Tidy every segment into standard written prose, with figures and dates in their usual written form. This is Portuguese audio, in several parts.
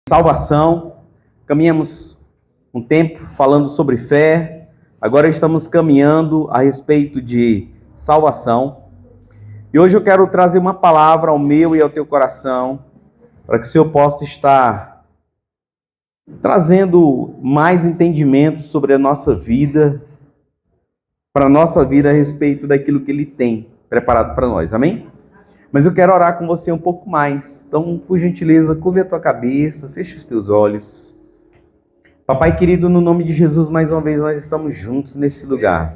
Salvação. Caminhamos um tempo falando sobre fé, agora estamos caminhando a respeito de salvação. E hoje eu quero trazer uma palavra ao meu e ao teu coração, para que o Senhor possa estar trazendo mais entendimento sobre a nossa vida, para a nossa vida a respeito daquilo que Ele tem preparado para nós, amém? Mas eu quero orar com você um pouco mais. Então, por gentileza, curva a tua cabeça, fecha os teus olhos. Papai querido, no nome de Jesus, mais uma vez nós estamos juntos nesse lugar.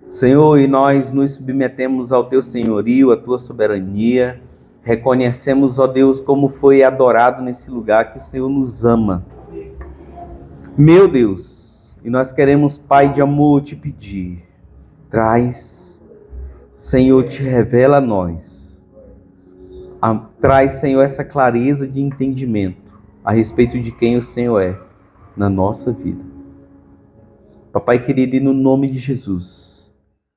Senhor, e nós nos submetemos ao teu senhorio, à tua soberania. Reconhecemos, ó Deus, como foi adorado nesse lugar, que o Senhor nos ama. Meu Deus, e nós queremos, Pai de amor, te pedir, Senhor, te revela a nós. Traz, Senhor, essa clareza de entendimento a respeito de quem o Senhor é na nossa vida. Papai querido, e no nome de Jesus,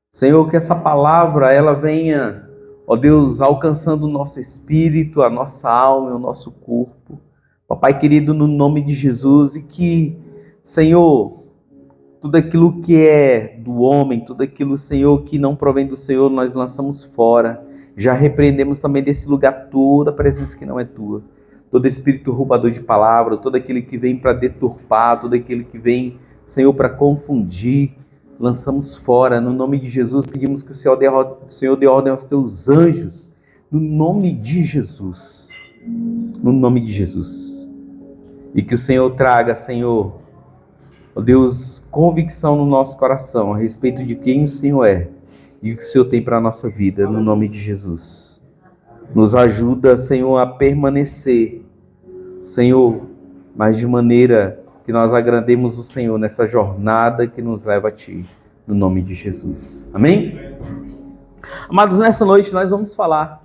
Senhor, que essa palavra, ela venha, ó Deus, alcançando o nosso espírito, a nossa alma e o nosso corpo. Papai querido, no nome de Jesus, e que, Senhor, tudo aquilo que é do homem, tudo aquilo, Senhor, que não provém do Senhor, nós lançamos fora. Já repreendemos também desse lugar toda a presença que não é tua. Todo espírito roubador de palavra, todo aquele que vem para deturpar, todo aquele que vem, Senhor, para confundir, lançamos fora. No nome de Jesus, pedimos que o Senhor dê ordem aos teus anjos. No nome de Jesus. No nome de Jesus. E que o Senhor traga, Senhor, ó Deus, convicção no nosso coração a respeito de quem o Senhor é e o que o Senhor tem para a nossa vida, no nome de Jesus. Nos ajuda, Senhor, a permanecer, Senhor, mas de maneira que nós agrademos o Senhor nessa jornada que nos leva a Ti, no nome de Jesus. Amém? Amados, nessa noite nós vamos falar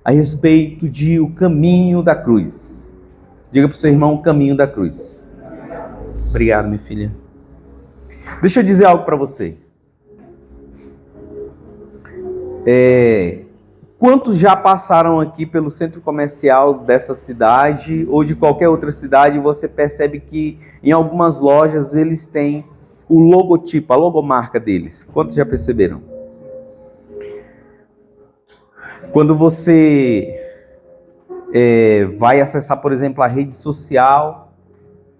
a respeito de o caminho da cruz. Diga para o seu irmão o caminho da cruz. Obrigado, minha filha. Deixa eu dizer algo para você. Quantos já passaram aqui pelo centro comercial dessa cidade ou de qualquer outra cidade e você percebe que em algumas lojas eles têm o logotipo, a logomarca deles? Quantos já perceberam? Quando você vai acessar, por exemplo, a rede social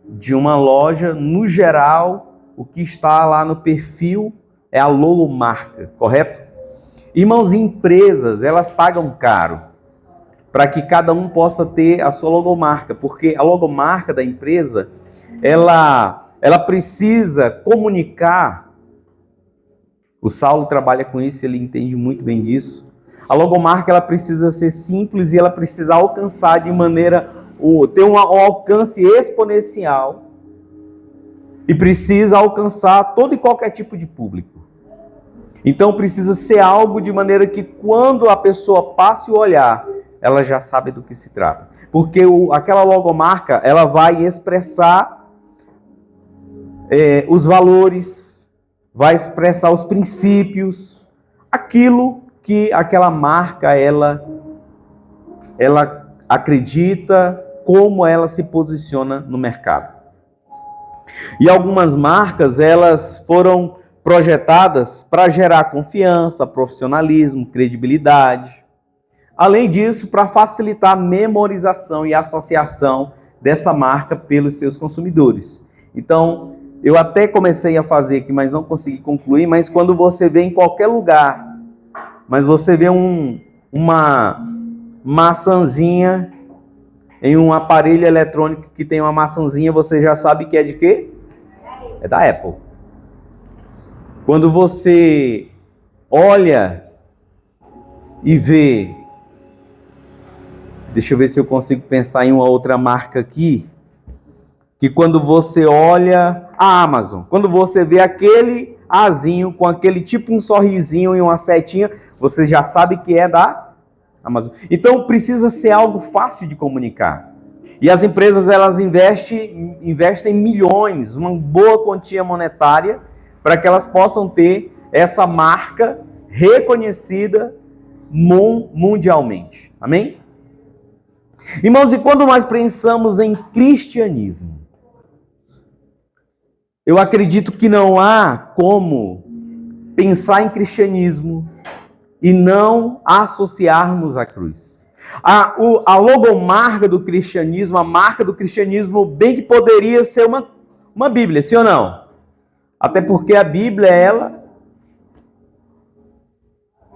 de uma loja, no geral, o que está lá no perfil é a logomarca, correto? Irmãos, empresas, elas pagam caro para que cada um possa ter a sua logomarca, porque a logomarca da empresa, ela precisa comunicar. O Saulo trabalha com isso, ele entende muito bem disso. A logomarca, ela precisa ser simples e ela precisa alcançar de maneira, ter um alcance exponencial e precisa alcançar todo e qualquer tipo de público. Então precisa ser algo de maneira que quando a pessoa passe o olhar, ela já sabe do que se trata. Porque aquela logomarca, ela vai expressar os valores, vai expressar os princípios, aquilo que aquela marca, ela acredita, como ela se posiciona no mercado. E algumas marcas, elas foram projetadas para gerar confiança, profissionalismo, credibilidade. Além disso, para facilitar a memorização e associação dessa marca pelos seus consumidores. Então, eu até comecei a fazer aqui, mas não consegui concluir, mas quando você vê em qualquer lugar, mas você vê uma maçãzinha em um aparelho eletrônico que tem uma maçãzinha, você já sabe que é de quê? É da Apple. Quando você olha e vê, deixa eu ver se eu consigo pensar em uma outra marca aqui, que quando você olha a Amazon, quando você vê aquele azinho com aquele tipo um sorrisinho e uma setinha, você já sabe que é da Amazon. Então precisa ser algo fácil de comunicar. E as empresas, elas investem milhões, uma boa quantia monetária, para que elas possam ter essa marca reconhecida mundialmente. Amém? Irmãos, e quando nós pensamos em cristianismo, eu acredito que não há como pensar em cristianismo e não associarmos a cruz. A logomarca do cristianismo, a marca do cristianismo, bem que poderia ser uma Bíblia, sim ou não? Até porque a Bíblia,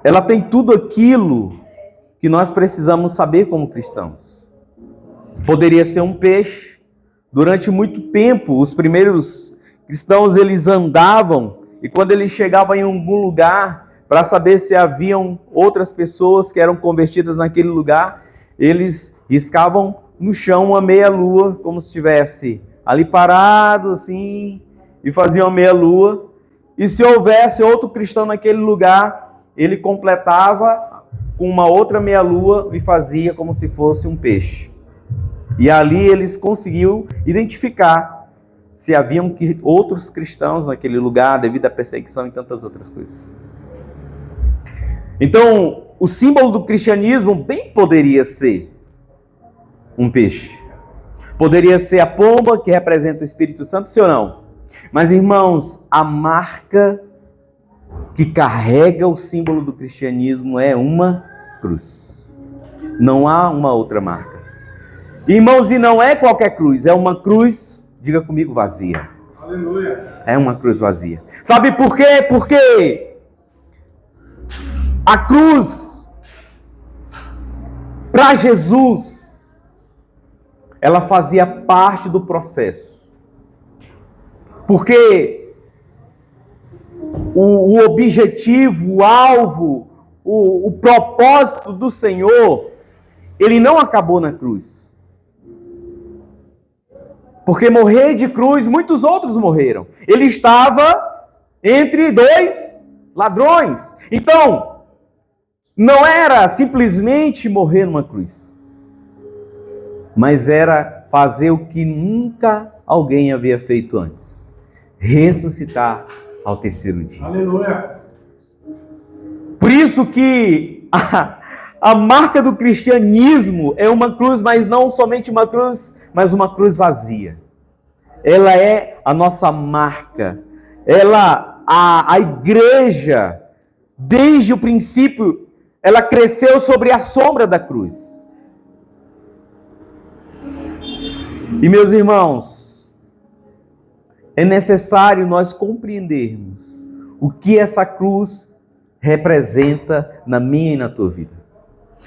ela tem tudo aquilo que nós precisamos saber como cristãos. Poderia ser um peixe. Durante muito tempo, os primeiros cristãos, eles andavam, e quando eles chegavam em algum lugar, para saber se haviam outras pessoas que eram convertidas naquele lugar, eles riscavam no chão uma meia-lua, como se estivesse ali parado, assim, e faziam uma meia-lua. E se houvesse outro cristão naquele lugar, ele completava com uma outra meia-lua e fazia como se fosse um peixe. E ali eles conseguiam identificar se haviam outros cristãos naquele lugar, devido à perseguição e tantas outras coisas. Então, o símbolo do cristianismo bem poderia ser um peixe. Poderia ser a pomba, que representa o Espírito Santo, sim ou não? Mas, irmãos, a marca que carrega o símbolo do cristianismo é uma cruz. Não há uma outra marca. Irmãos, e não é qualquer cruz, é uma cruz, diga comigo, vazia. Aleluia. É uma cruz vazia. Sabe por quê? Porque a cruz, para Jesus, ela fazia parte do processo. Porque o objetivo, o alvo, o propósito do Senhor, ele não acabou na cruz. Porque morrer de cruz, muitos outros morreram. Ele estava entre dois ladrões. Então, não era simplesmente morrer numa cruz, mas era fazer o que nunca alguém havia feito antes: ressuscitar ao terceiro dia. Aleluia! Por isso que a marca do cristianismo é uma cruz, mas não somente uma cruz, mas uma cruz vazia. Ela é a nossa marca. A igreja, desde o princípio, ela cresceu sobre a sombra da cruz. E, meus irmãos, é necessário nós compreendermos o que essa cruz representa na minha e na tua vida.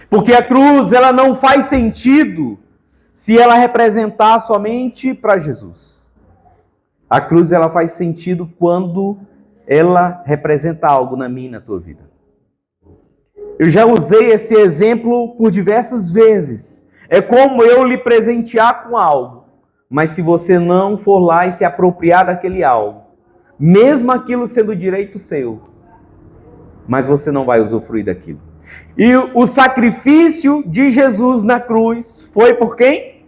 Porque a cruz, ela não faz sentido se ela representar somente para Jesus. A cruz, ela faz sentido quando ela representa algo na minha e na tua vida. Eu já usei esse exemplo por diversas vezes. É como eu lhe presentear com algo, mas se você não for lá e se apropriar daquele algo, mesmo aquilo sendo direito seu, mas você não vai usufruir daquilo. E o sacrifício de Jesus na cruz foi por quem?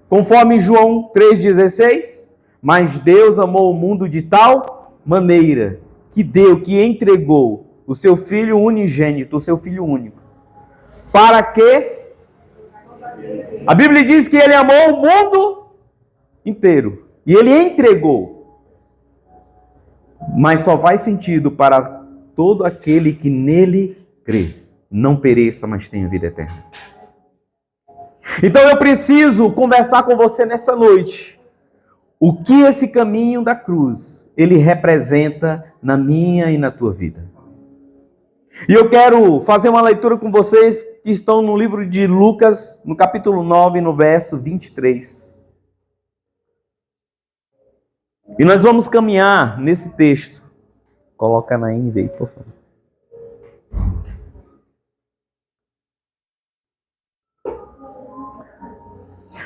Conforme João 3,16, mas Deus amou o mundo de tal maneira que deu, que entregou o seu Filho unigênito, o seu Filho único. Para quê? A Bíblia diz que ele amou o mundo inteiro. E ele entregou. Mas só faz sentido para todo aquele que nele crê. Não pereça, mas tenha vida eterna. Então eu preciso conversar com você nessa noite. O que esse caminho da cruz, ele representa na minha e na tua vida. E eu quero fazer uma leitura com vocês que estão no livro de Lucas, no capítulo 9, no verso 23. E nós vamos caminhar nesse texto. Coloca na NVI, por favor.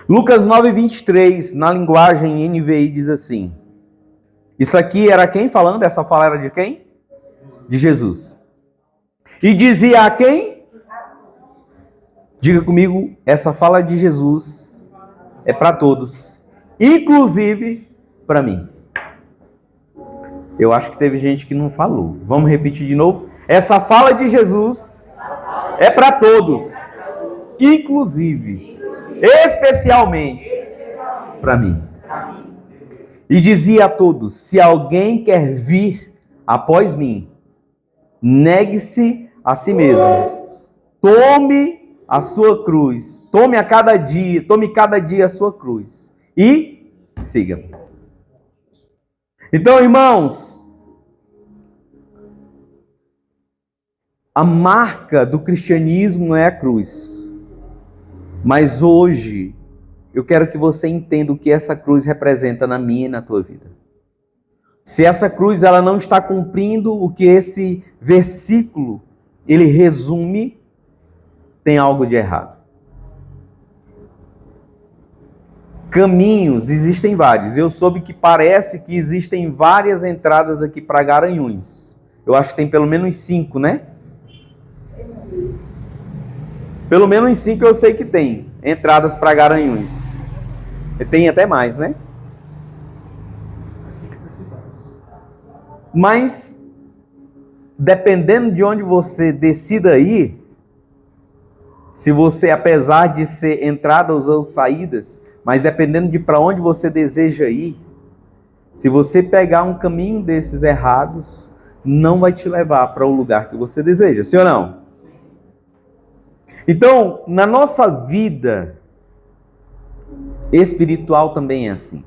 Lucas 9, 23, na linguagem NVI, diz assim. Isso aqui era quem falando? Essa fala era de quem? De Jesus. E dizia a quem? Diga comigo, essa fala de Jesus é para todos, inclusive para mim. Eu acho que teve gente que não falou. Vamos repetir de novo? Essa fala de Jesus é para todos, inclusive especialmente para mim. E dizia a todos: se alguém quer vir após mim, negue-se a si mesmo. Tome a sua cruz. Tome cada dia a sua cruz. E siga. Então, irmãos, a marca do cristianismo é a cruz. Mas hoje, eu quero que você entenda o que essa cruz representa na minha e na tua vida. Se essa cruz ela não está cumprindo o que esse versículo ele resume, tem algo de errado. Caminhos, existem vários. Eu soube que parece que existem várias entradas aqui para Garanhuns. Eu acho que tem pelo menos 5, né? Pelo menos 5 eu sei que tem entradas para Garanhuns. E tem até mais, né? Mas, dependendo de onde você decida ir, se você, apesar de ser entradas ou saídas, mas dependendo de para onde você deseja ir, se você pegar um caminho desses errados, não vai te levar para o lugar que você deseja, sim ou não? Então, na nossa vida espiritual também é assim.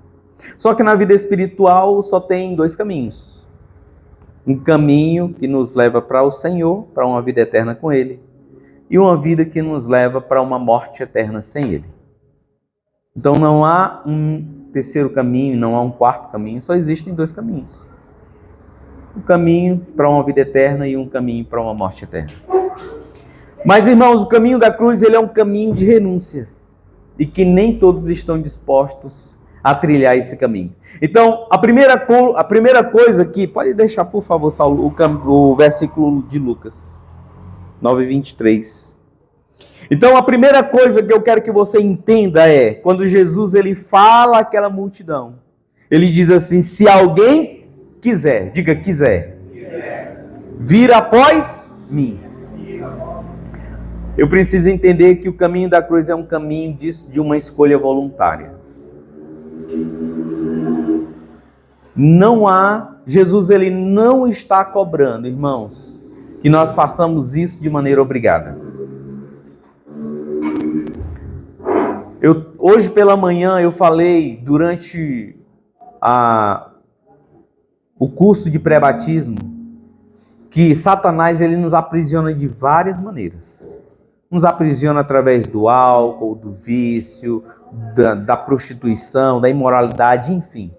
Só que na vida espiritual só tem 2 caminhos. Um caminho que nos leva para o Senhor, para uma vida eterna com Ele, e uma vida que nos leva para uma morte eterna sem Ele. Então não há um terceiro caminho, não há um quarto caminho, só existem 2 caminhos. Um caminho para uma vida eterna e um caminho para uma morte eterna. Mas, irmãos, o caminho da cruz ele é um caminho de renúncia. E que nem todos estão dispostos a trilhar esse caminho. Então, a primeira coisa que... Pode deixar, por favor, Saulo, o versículo de Lucas 9:23. Então, a primeira coisa que eu quero que você entenda é, quando Jesus ele fala àquela multidão, ele diz assim: se alguém quiser, diga quiser, vir após mim. Eu preciso entender que o caminho da cruz é um caminho de uma escolha voluntária. Não há, Jesus ele não está cobrando, irmãos, que nós façamos isso de maneira obrigada. Hoje pela manhã eu falei durante o curso de pré-batismo que Satanás ele nos aprisiona de várias maneiras. Nos aprisiona através do álcool, do vício, da prostituição, da imoralidade, enfim.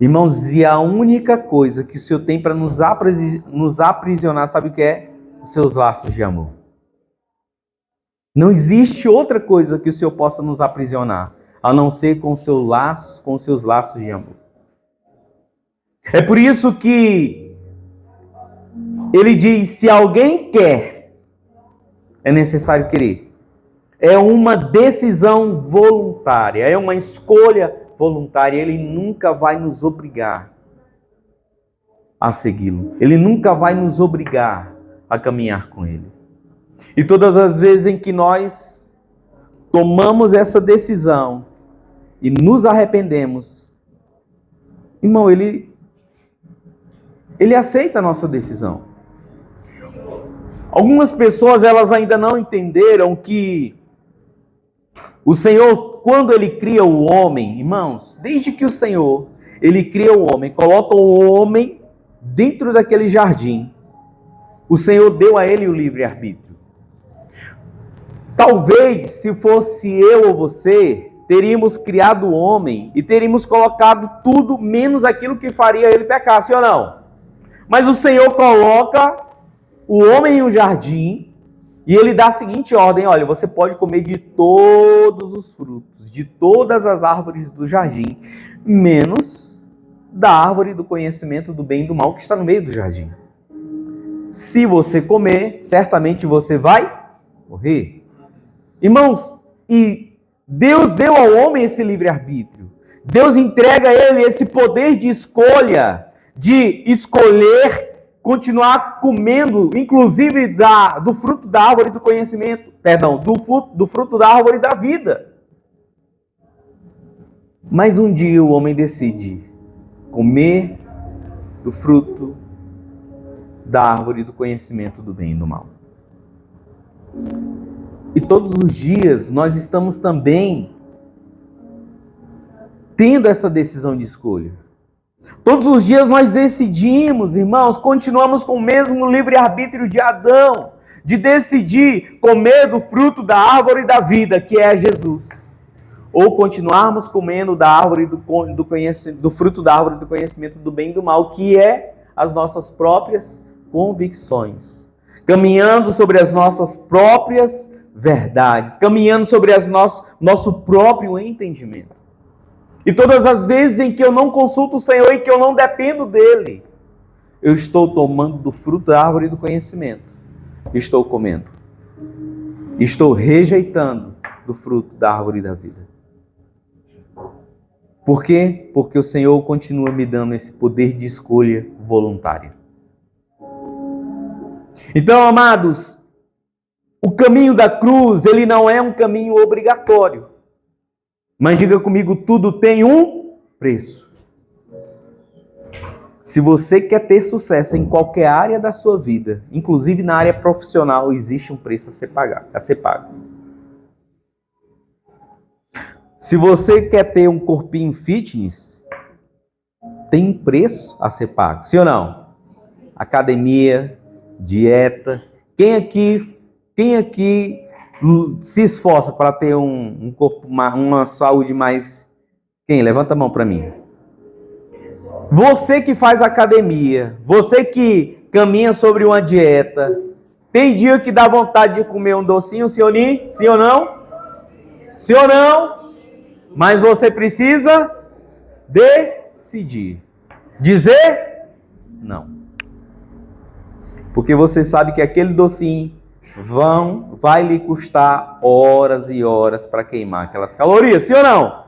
Irmãos, e a única coisa que o Senhor tem para nos aprisionar, sabe o que é? Os seus laços de amor. Não existe outra coisa que o Senhor possa nos aprisionar, a não ser com os seus laços de amor. É por isso que ele diz, se alguém quer, é necessário querer. É uma decisão voluntária, é uma escolha voluntária. Ele nunca vai nos obrigar a segui-lo. Ele nunca vai nos obrigar a caminhar com Ele. E todas as vezes em que nós tomamos essa decisão e nos arrependemos, irmão, Ele aceita a nossa decisão. Algumas pessoas, elas ainda não entenderam que o Senhor, quando Ele cria o homem, irmãos, desde que o Senhor, Ele cria o homem, coloca o homem dentro daquele jardim, o Senhor deu a ele o livre-arbítrio. Talvez, se fosse eu ou você, teríamos criado o homem e teríamos colocado tudo menos aquilo que faria ele pecar, sim ou não? Mas o Senhor coloca o homem em um jardim e ele dá a seguinte ordem: olha, você pode comer de todos os frutos, de todas as árvores do jardim, menos da árvore do conhecimento do bem e do mal que está no meio do jardim. Se você comer, certamente você vai morrer. Irmãos, e Deus deu ao homem esse livre-arbítrio. Deus entrega a ele esse poder de escolha, de escolher continuar comendo, inclusive do fruto da árvore do conhecimento, do fruto da árvore da vida. Mas um dia o homem decide comer do fruto da árvore do conhecimento do bem e do mal. E todos os dias nós estamos também tendo essa decisão de escolha. Todos os dias nós decidimos, irmãos, continuamos com o mesmo livre-arbítrio de Adão, de decidir comer do fruto da árvore da vida, que é Jesus. Ou continuarmos comendo da árvore do fruto da árvore do conhecimento do bem e do mal, que é as nossas próprias convicções. Caminhando sobre as nossas próprias verdades, caminhando sobre nosso próprio entendimento. E todas as vezes em que eu não consulto o Senhor e que eu não dependo dele, eu estou tomando do fruto da árvore do conhecimento. Estou comendo. Estou rejeitando do fruto da árvore da vida. Por quê? Porque o Senhor continua me dando esse poder de escolha voluntária. Então, amados, o caminho da cruz, ele não é um caminho obrigatório. Mas diga comigo, tudo tem um preço. Se você quer ter sucesso em qualquer área da sua vida, inclusive na área profissional, existe um preço a ser pago. Se você quer ter um corpinho fitness, tem um preço a ser pago. Sim ou não? Academia, dieta. Quem aqui se esforça para ter um corpo, uma saúde mais... Quem? Levanta a mão para mim. Você que faz academia, você que caminha sobre uma dieta, tem dia que dá vontade de comer um docinho, sim ou não? Sim ou não? Mas você precisa decidir. Dizer não. Porque você sabe que aquele docinho vai lhe custar horas e horas para queimar aquelas calorias, sim ou não?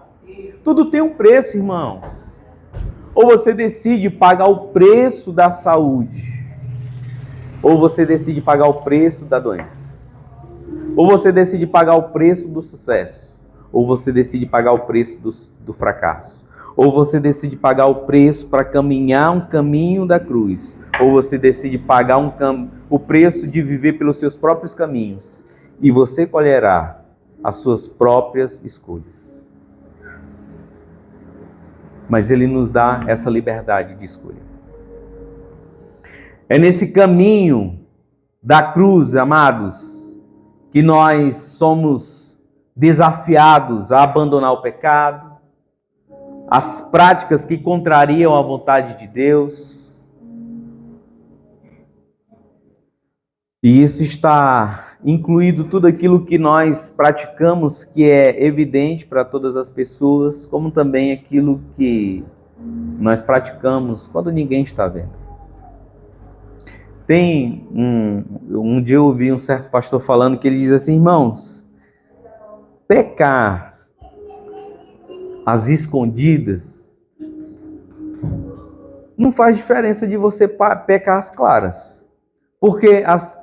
Tudo tem um preço, irmão. Ou você decide pagar o preço da saúde, ou você decide pagar o preço da doença. Ou você decide pagar o preço do sucesso, ou você decide pagar o preço do fracasso. Ou você decide pagar o preço para caminhar um caminho da cruz, ou você decide pagar o preço de viver pelos seus próprios caminhos, e você colherá as suas próprias escolhas. Mas ele nos dá essa liberdade de escolha. É nesse caminho da cruz, amados, que nós somos desafiados a abandonar o pecado, as práticas que contrariam a vontade de Deus. E isso está incluído tudo aquilo que nós praticamos, que é evidente para todas as pessoas, como também aquilo que nós praticamos quando ninguém está vendo. Tem um dia eu ouvi um certo pastor falando que ele diz assim: irmãos, pecar às escondidas não faz diferença de você pecar às claras. Porque as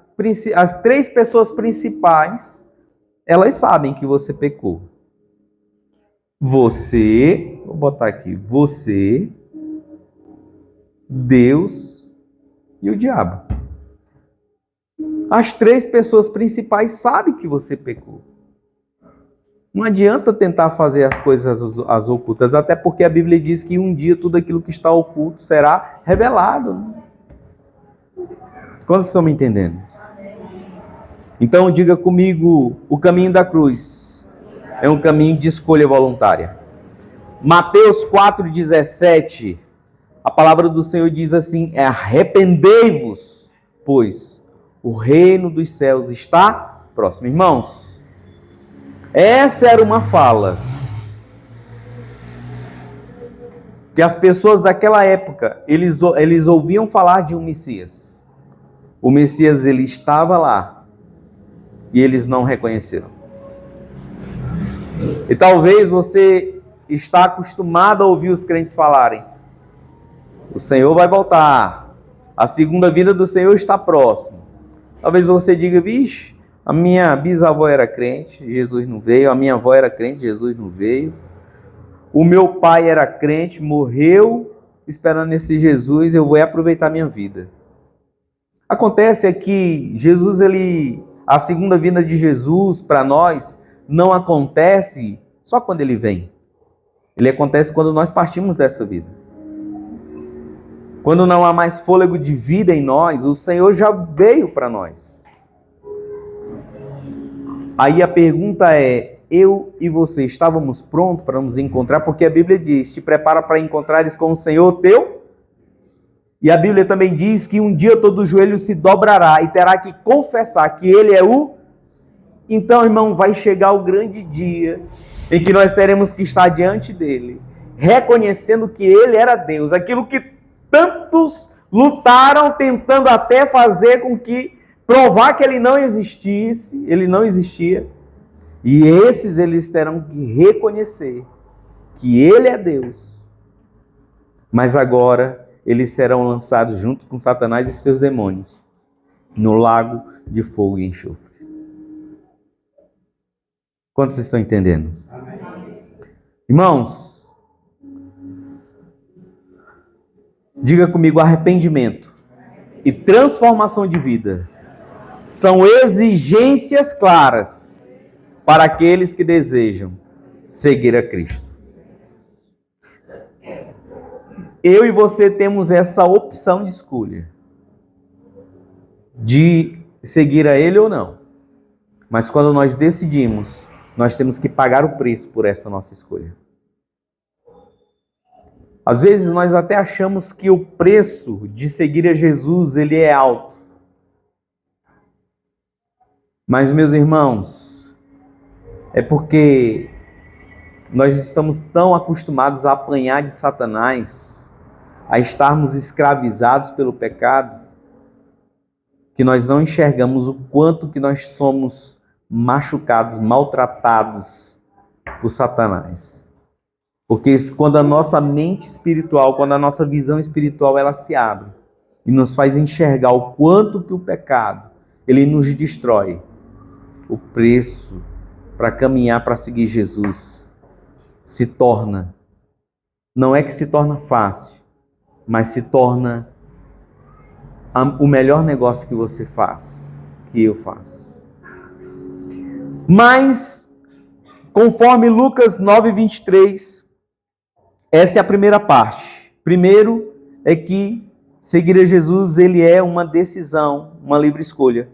três pessoas principais, elas sabem que você pecou. Você, vou botar aqui, você, Deus e o diabo. As três pessoas principais sabem que você pecou. Não adianta tentar fazer as coisas as ocultas, até porque a Bíblia diz que um dia tudo aquilo que está oculto será revelado. Quantos estão me entendendo? Então diga comigo, o caminho da cruz é um caminho de escolha voluntária. Mateus 4,17, a palavra do Senhor diz assim: arrependei-vos, pois o reino dos céus está próximo. Irmãos, essa era uma fala que as pessoas daquela época, eles ouviam falar de um Messias. O Messias, ele estava lá e eles não reconheceram. E talvez você está acostumado a ouvir os crentes falarem: o Senhor vai voltar, A segunda vinda do Senhor está próximo. Talvez você diga, vixe, a minha bisavó era crente, Jesus não veio. A minha avó era crente, Jesus não veio. O meu pai era crente, morreu esperando esse Jesus, eu vou aproveitar minha vida. Acontece é que Jesus, a segunda vinda de Jesus para nós não acontece só quando ele vem. Ele acontece quando nós partimos dessa vida. Quando não há mais fôlego de vida em nós, o Senhor já veio para nós. Aí a pergunta é, eu e você estávamos prontos para nos encontrar? Porque a Bíblia diz, te prepara para encontrares com o Senhor teu. E a Bíblia também diz que um dia todo joelho se dobrará e terá que confessar que Ele é o... Então, irmão, vai chegar o grande dia em que nós teremos que estar diante dEle, reconhecendo que Ele era Deus, aquilo que tantos lutaram tentando até fazer com que, provar que Ele não existisse, Ele não existia. E esses eles terão que reconhecer que Ele é Deus. Mas agora eles serão lançados junto com Satanás e seus demônios no lago de fogo e enxofre. Quantos estão entendendo? Amém. Irmãos, diga comigo, arrependimento e transformação de vida são exigências claras para aqueles que desejam seguir a Cristo. Eu e você temos essa opção de escolha, de seguir a Ele ou não. Mas quando nós decidimos, nós temos que pagar o preço por essa nossa escolha. Às vezes nós até achamos que o preço de seguir a Jesus, ele é alto. Mas, meus irmãos, é porque nós estamos tão acostumados a apanhar de Satanás, a estarmos escravizados pelo pecado, que nós não enxergamos o quanto que nós somos machucados, maltratados por Satanás. Porque quando a nossa mente espiritual, quando a nossa visão espiritual ela se abre e nos faz enxergar o quanto que o pecado ele nos destrói, o preço para caminhar para seguir Jesus se torna, não é que se torna fácil, mas se torna o melhor negócio que você faz, que eu faço. Mas, conforme Lucas 9:23, essa é a primeira parte. Primeiro é que seguir a Jesus, ele é uma decisão, uma livre escolha.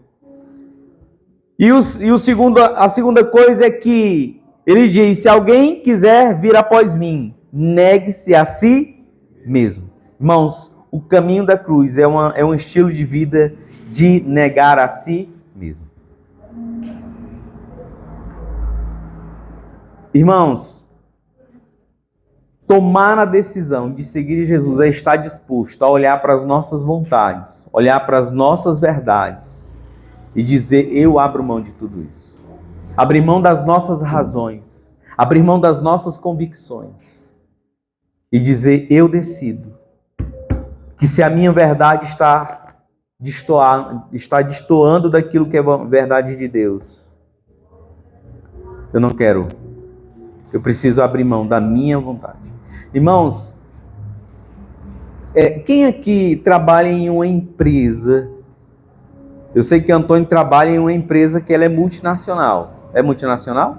E a segunda coisa é que ele diz, se alguém quiser vir após mim, negue-se a si mesmo. Irmãos, o caminho da cruz é um estilo de vida de negar a si mesmo. Irmãos, tomar a decisão de seguir Jesus é estar disposto a olhar para as nossas vontades, olhar para as nossas verdades e dizer, eu abro mão de tudo isso. Abrir mão das nossas razões, abrir mão das nossas convicções e dizer, eu decido que se a minha verdade está destoando daquilo que é a verdade de Deus, eu não quero. Eu preciso abrir mão da minha vontade. Irmãos, quem aqui trabalha em uma empresa? Eu sei que Antônio trabalha em uma empresa que ela é multinacional. É multinacional?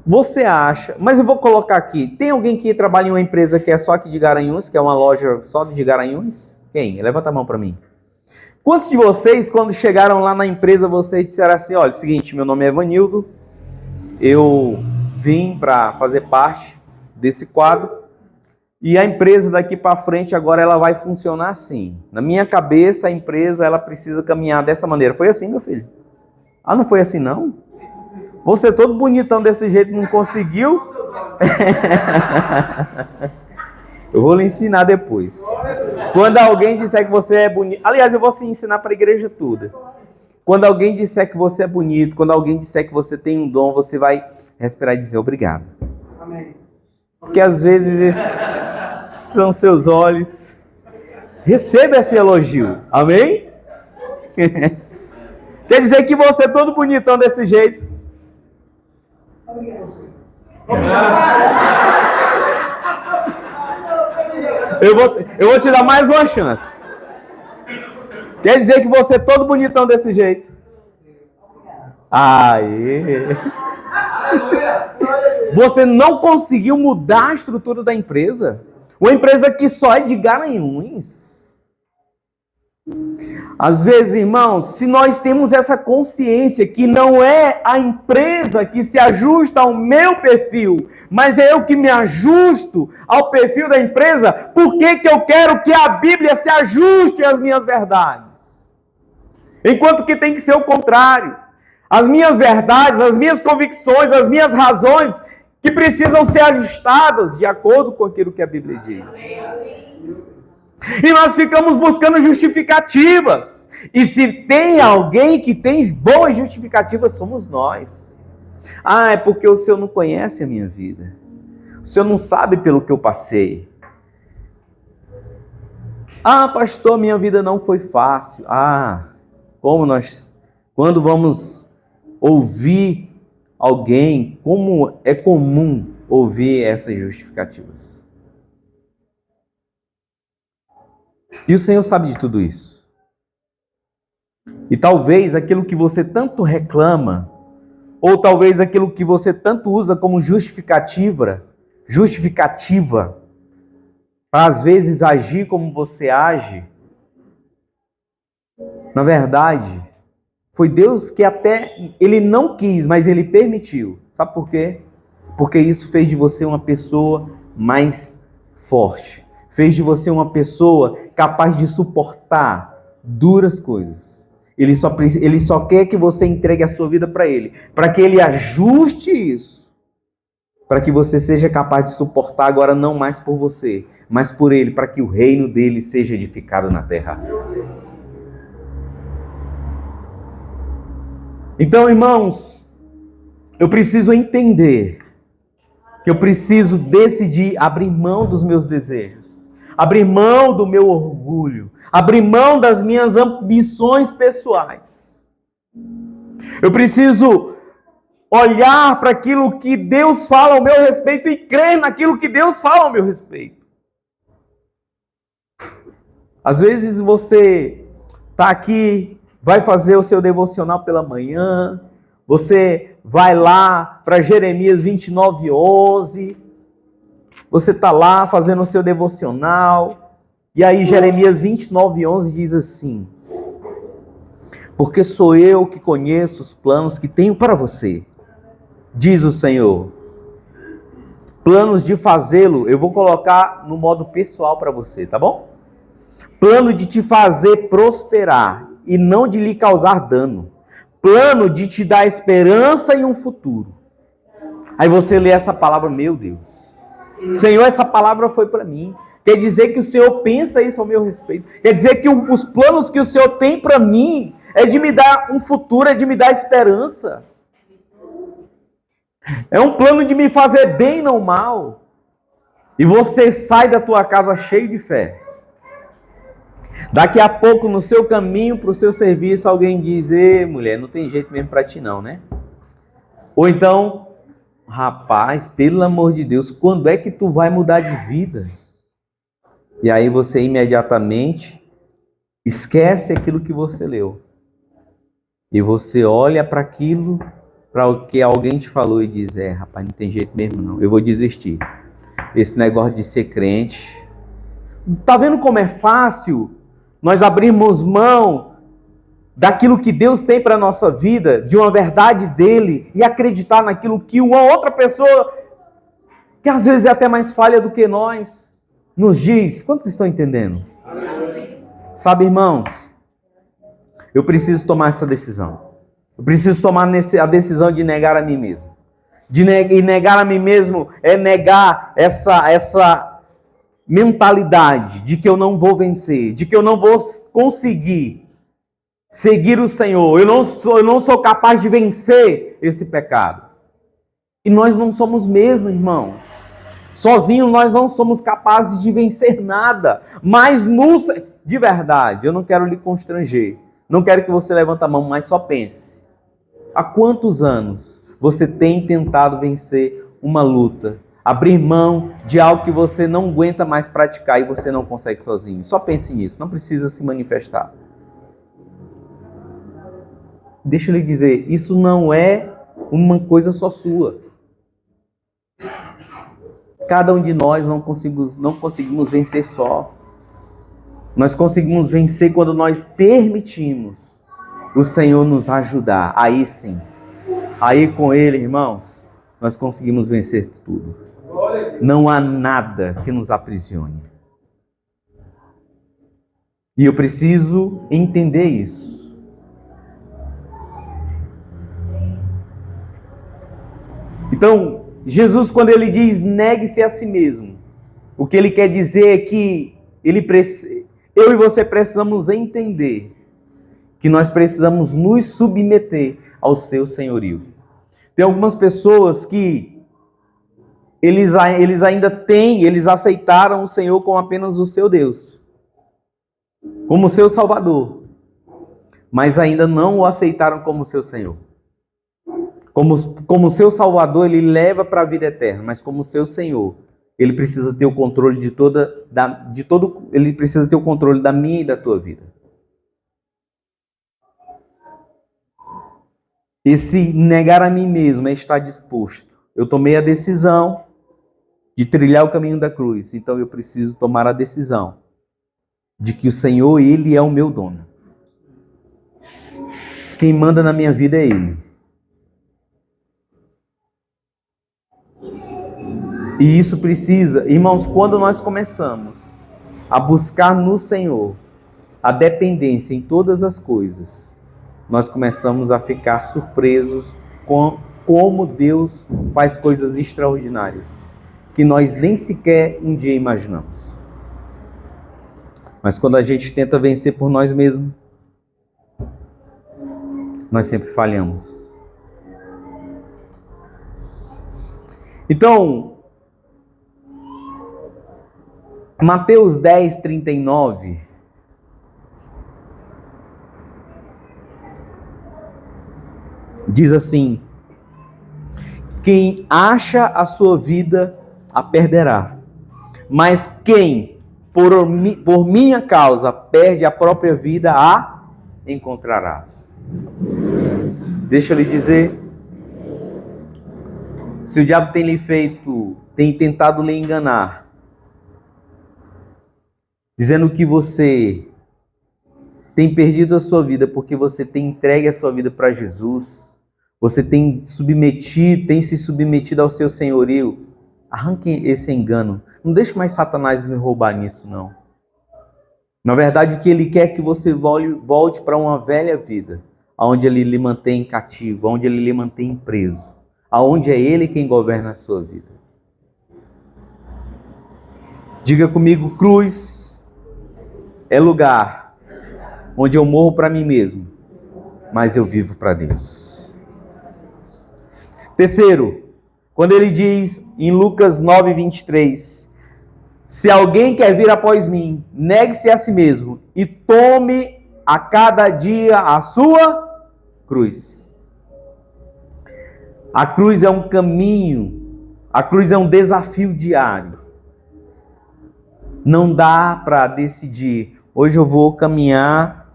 Você acha... Mas eu vou colocar aqui. Tem alguém que trabalha em uma empresa que é só aqui de Garanhuns, que é uma loja só de Garanhuns? Quem? Levanta a mão para mim. Quantos de vocês, quando chegaram lá na empresa, vocês disseram assim, olha, é o seguinte, meu nome é Evanildo, eu vim para fazer parte desse quadro e a empresa daqui para frente agora ela vai funcionar assim. Na minha cabeça a empresa ela precisa caminhar dessa maneira. Foi assim, meu filho? Ah, não foi assim não? Você todo bonitão desse jeito não conseguiu? Eu vou lhe ensinar depois. Quando alguém disser que você é bonito... Aliás, eu vou te ensinar para a igreja toda. Quando alguém disser que você é bonito, quando alguém disser que você tem um dom, você vai respirar e dizer obrigado. Amém. Porque às vezes esses são seus olhos, Receba esse elogio. Amém? Quer dizer que você é todo bonitão desse jeito. Eu vou te dar mais uma chance. Quer dizer que você é todo bonitão desse jeito. Aê! Você não conseguiu mudar a estrutura da empresa? Uma empresa que só é de garanhuns. Às vezes, irmãos, se nós temos essa consciência que não é a empresa que se ajusta ao meu perfil, mas é eu que me ajusto ao perfil da empresa, por que eu quero que a Bíblia se ajuste às minhas verdades? Enquanto que tem que ser o contrário. As minhas verdades, as minhas convicções, as minhas razões que precisam ser ajustadas de acordo com aquilo que a Bíblia diz. E nós ficamos buscando justificativas. E se tem alguém que tem boas justificativas, somos nós. Ah, é porque o Senhor não conhece a minha vida. O Senhor não sabe pelo que eu passei. Ah, pastor, minha vida não foi fácil. Ah, quando vamos ouvir alguém, como é comum ouvir essas justificativas. E o Senhor sabe de tudo isso. E talvez aquilo que você tanto reclama, ou talvez aquilo que você tanto usa como justificativa, para às vezes agir como você age, na verdade, foi Deus que até, Ele não quis, mas Ele permitiu. Sabe por quê? Porque isso fez de você uma pessoa mais forte. Fez de você uma pessoa capaz de suportar duras coisas. Ele só quer que você entregue a sua vida para Ele. Para que Ele ajuste isso. Para que você seja capaz de suportar agora não mais por você, mas por Ele. Para que o reino dele seja edificado na terra. Então, irmãos, eu preciso entender que eu preciso decidir abrir mão dos meus desejos, abrir mão do meu orgulho, abrir mão das minhas ambições pessoais. Eu preciso olhar para aquilo que Deus fala ao meu respeito e crer naquilo que Deus fala ao meu respeito. Às vezes você está aqui, vai fazer o seu devocional pela manhã, você vai lá para Jeremias 29:11, você está lá fazendo o seu devocional, e aí Jeremias 29:11 diz assim: porque sou eu que conheço os planos que tenho para você, diz o Senhor. Planos de fazê-lo, eu vou colocar no modo pessoal para você, tá bom? Plano de te fazer prosperar e não de lhe causar dano. Plano de te dar esperança e um futuro. Aí você lê essa palavra, meu Deus. Senhor, essa palavra foi para mim. Quer dizer que o Senhor pensa isso ao meu respeito. Quer dizer que os planos que o Senhor tem para mim é de me dar um futuro, é de me dar esperança. É um plano de me fazer bem, não mal. E você sai da tua casa cheio de fé. Daqui a pouco, no seu caminho para o seu serviço, alguém diz: ei, mulher, não tem jeito mesmo para ti não, né? Ou então, rapaz, pelo amor de Deus, quando é que tu vai mudar de vida? E aí você imediatamente esquece aquilo que você leu. E você olha para aquilo, para o que alguém te falou e diz: rapaz, não tem jeito mesmo não, eu vou desistir. Esse negócio de ser crente. Tá vendo como é fácil nós abrirmos mão daquilo que Deus tem para a nossa vida, de uma verdade dele, e acreditar naquilo que uma outra pessoa, que às vezes é até mais falha do que nós, nos diz? Quantos estão entendendo? Sabe, irmãos, eu preciso tomar essa decisão. Eu preciso tomar a decisão de negar a mim mesmo. E negar a mim mesmo é negar essa mentalidade de que eu não vou vencer, de que eu não vou conseguir seguir o Senhor. Eu não sou capaz de vencer esse pecado. E nós não somos mesmo, irmão. Sozinhos nós não somos capazes de vencer nada. Mas de verdade, eu não quero lhe constranger. Não quero que você levante a mão, mas só pense. Há quantos anos você tem tentado vencer uma luta? Abrir mão de algo que você não aguenta mais praticar e você não consegue sozinho. Só pense nisso, não precisa se manifestar. Deixa eu lhe dizer, isso não é uma coisa só sua. Cada um de nós não conseguimos vencer só. Nós conseguimos vencer quando nós permitimos o Senhor nos ajudar. Aí sim. Aí com Ele, irmãos, nós conseguimos vencer tudo. Não há nada que nos aprisione. E eu preciso entender isso. Então, Jesus, quando ele diz negue-se a si mesmo, o que ele quer dizer é que eu e você precisamos entender que nós precisamos nos submeter ao seu senhorio. Tem algumas pessoas que eles aceitaram o Senhor como apenas o seu Deus, como seu Salvador, mas ainda não o aceitaram como seu Senhor. Como seu Salvador, ele leva para a vida eterna, mas como seu Senhor, ele precisa ter o controle ele precisa ter o controle da minha e da tua vida. Esse negar a mim mesmo é estar disposto. Eu tomei a decisão de trilhar o caminho da cruz, então eu preciso tomar a decisão de que o Senhor, Ele é o meu dono. Quem manda na minha vida é Ele. E isso precisa, irmãos, quando nós começamos a buscar no Senhor a dependência em todas as coisas, nós começamos a ficar surpresos com como Deus faz coisas extraordinárias, que nós nem sequer um dia imaginamos. Mas quando a gente tenta vencer por nós mesmos, nós sempre falhamos. Então, Mateus 10, 39, diz assim: quem acha a sua vida a perderá, mas quem por minha causa perde a própria vida a encontrará. Deixa eu lhe dizer, se o diabo tem tentado lhe enganar, dizendo que você tem perdido a sua vida porque você tem entregue a sua vida para Jesus, você tem se submetido ao seu senhorio, arranque esse engano. Não deixe mais Satanás lhe roubar nisso, não. Na verdade, o que ele quer é que você volte para uma velha vida, onde ele lhe mantém cativo, onde ele lhe mantém preso, aonde é ele quem governa a sua vida. Diga comigo, cruz é lugar onde eu morro para mim mesmo, mas eu vivo para Deus. Terceiro, quando ele diz em Lucas 9, 23, se alguém quer vir após mim, negue-se a si mesmo e tome a cada dia a sua cruz. A cruz é um caminho, a cruz é um desafio diário. Não dá para decidir, hoje eu vou caminhar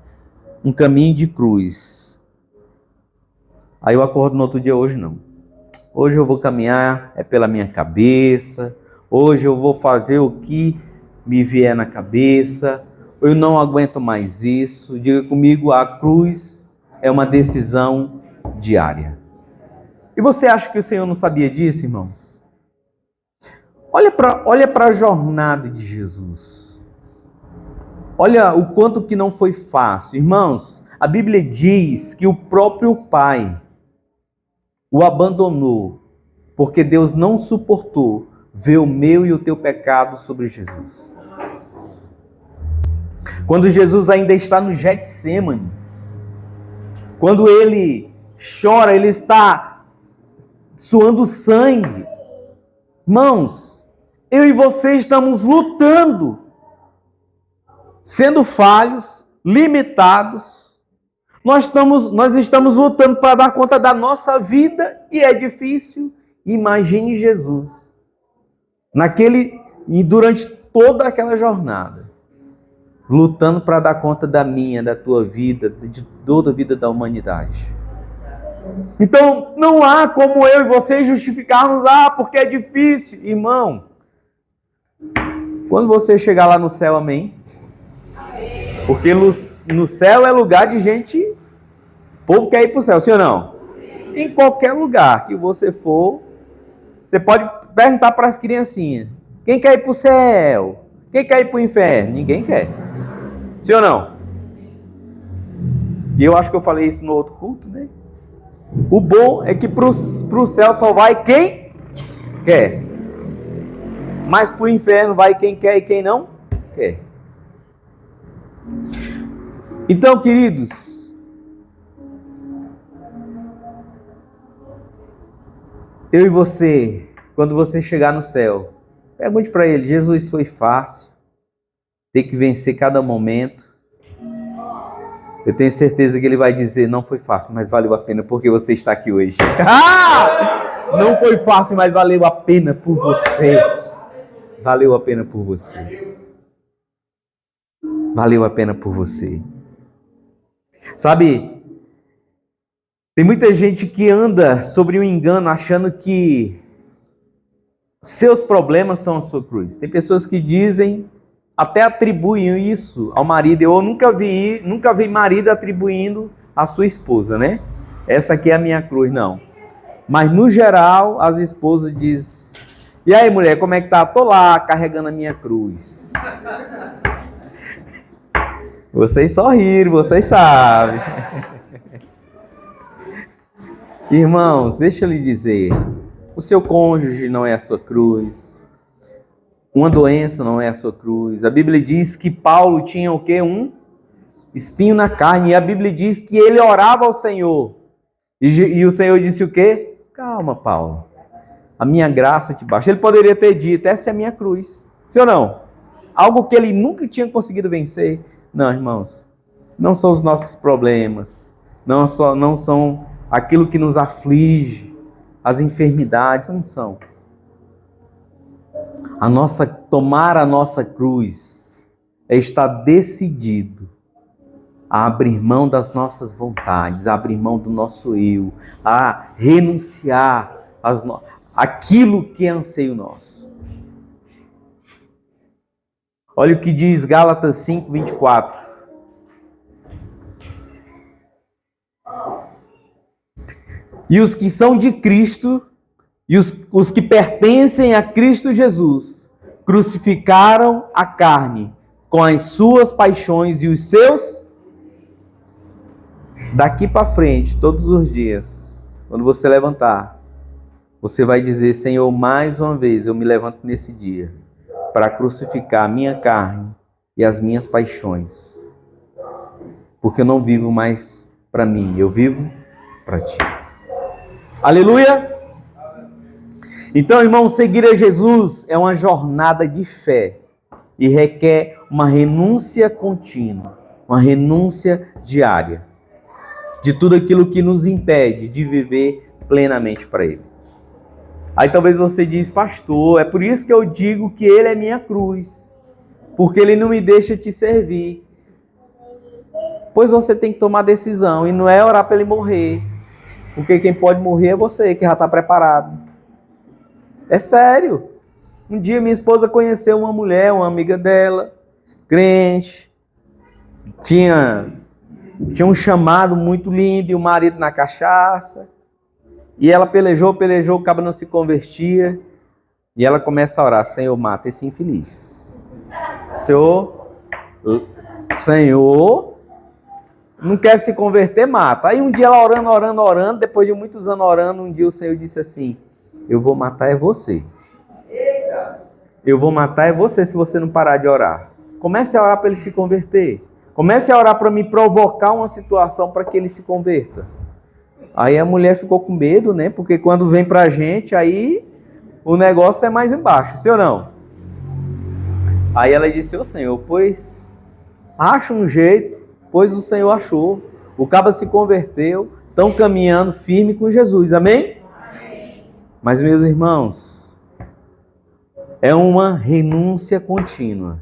um caminho de cruz. Aí eu acordo no outro dia, hoje não. Hoje eu vou caminhar pela minha cabeça, hoje eu vou fazer o que me vier na cabeça, eu não aguento mais isso. Diga comigo, a cruz é uma decisão diária. E você acha que o Senhor não sabia disso, irmãos? Olha para a jornada de Jesus. Olha o quanto que não foi fácil. Irmãos, a Bíblia diz que o próprio Pai o abandonou, porque Deus não suportou ver o meu e o teu pecado sobre Jesus. Quando Jesus ainda está no Getsêmani, quando ele chora, ele está suando sangue. Irmãos, eu e você estamos lutando sendo falhos, limitados, nós estamos lutando para dar conta da nossa vida e é difícil. Imagine Jesus e durante toda aquela jornada, lutando para dar conta da minha, da tua vida, de toda a vida da humanidade. Então, não há como eu e você justificarmos, porque é difícil. Irmão, quando você chegar lá no céu, amém? Porque no céu é lugar de gente, o povo quer ir para o céu, sim ou não? Em qualquer lugar que você for, você pode perguntar para as criancinhas, quem quer ir para o céu? Quem quer ir para o inferno? Ninguém quer. Sim ou não? E eu acho que eu falei isso no outro culto, né? O bom é que para o céu só vai quem quer. Mas para o inferno vai quem quer e quem não quer. Então, queridos, eu e você, quando você chegar no céu, pergunte para ele, Jesus, foi fácil ter que vencer cada momento? Eu tenho certeza que ele vai dizer, não foi fácil, mas valeu a pena porque você está aqui hoje. Não foi fácil, mas valeu a pena por você. Valeu a pena por você. Valeu a pena por você. Sabe, tem muita gente que anda sobre um engano achando que seus problemas são a sua cruz. Tem pessoas que dizem, até atribuem isso ao marido. Eu nunca vi marido atribuindo à sua esposa, né? Essa aqui é a minha cruz, não. Mas no geral, as esposas dizem, e aí mulher, como é que tá? Tô lá carregando a minha cruz. Vocês só riram, vocês sabem. Irmãos, deixa eu lhe dizer, o seu cônjuge não é a sua cruz. Uma doença não é a sua cruz. A Bíblia diz que Paulo tinha o quê? Um espinho na carne. E a Bíblia diz que ele orava ao Senhor. E o Senhor disse o quê? Calma, Paulo. A minha graça te basta. Ele poderia ter dito, essa é a minha cruz. Sim ou não? Algo que ele nunca tinha conseguido vencer. Não, irmãos. Não são os nossos problemas. Não são aquilo que nos aflige. As enfermidades. Não são. Tomar a nossa cruz é estar decidido a abrir mão das nossas vontades, a abrir mão do nosso eu, a renunciar aquilo que é anseio nosso. Olha o que diz Gálatas 5:24. E os que são de Cristo, e os que pertencem a Cristo Jesus, crucificaram a carne com as suas paixões e os seus. Daqui para frente, todos os dias, quando você levantar, você vai dizer, Senhor, mais uma vez eu me levanto nesse dia para crucificar a minha carne e as minhas paixões. Porque eu não vivo mais para mim, eu vivo para ti. Aleluia! Então, irmão, seguir a Jesus é uma jornada de fé e requer uma renúncia contínua, uma renúncia diária de tudo aquilo que nos impede de viver plenamente para Ele. Aí talvez você diz, pastor, é por isso que eu digo que Ele é minha cruz, porque Ele não me deixa te servir. Pois você tem que tomar decisão e não é orar para Ele morrer, porque quem pode morrer é você, que já está preparado. É sério. Um dia minha esposa conheceu uma mulher, uma amiga dela, crente, tinha um chamado muito lindo e o marido na cachaça. E ela pelejou, o cabo não se convertia. E ela começa a orar, Senhor, mata esse infeliz. Senhor, não quer se converter, mata. Aí um dia ela orando, depois de muitos anos orando, um dia o Senhor disse assim, eu vou matar é você. Eu vou matar é você se você não parar de orar. Comece a orar para ele se converter. Comece a orar para me provocar uma situação para que ele se converta. Aí a mulher ficou com medo, né? Porque quando vem pra gente, aí o negócio é mais embaixo, sim ou não? Aí ela disse, Senhor, pois Acha um jeito, pois o Senhor achou. O caba se converteu, estão caminhando firme com Jesus, amém? Amém? Mas, meus irmãos, é uma renúncia contínua.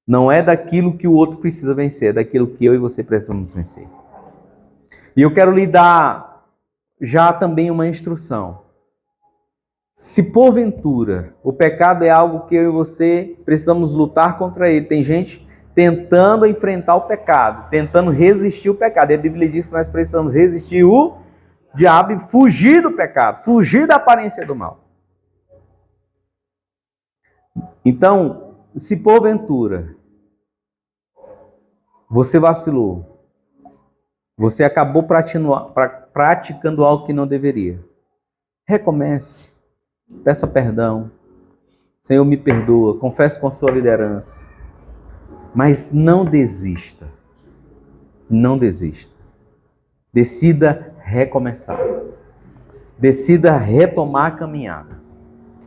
Não é daquilo que o outro precisa vencer, é daquilo que eu e você precisamos vencer. E eu quero lhe dar já também uma instrução. Se porventura o pecado é algo que eu e você precisamos lutar contra ele, tem gente tentando enfrentar o pecado, tentando resistir o pecado. E a Bíblia diz que nós precisamos resistir o diabo e fugir do pecado, fugir da aparência do mal. Então, se porventura você vacilou, você acabou praticando algo que não deveria, recomece, peça perdão. Senhor, me perdoa, confesse com a sua liderança. Mas não desista. Não desista. Decida recomeçar. Decida retomar a caminhada.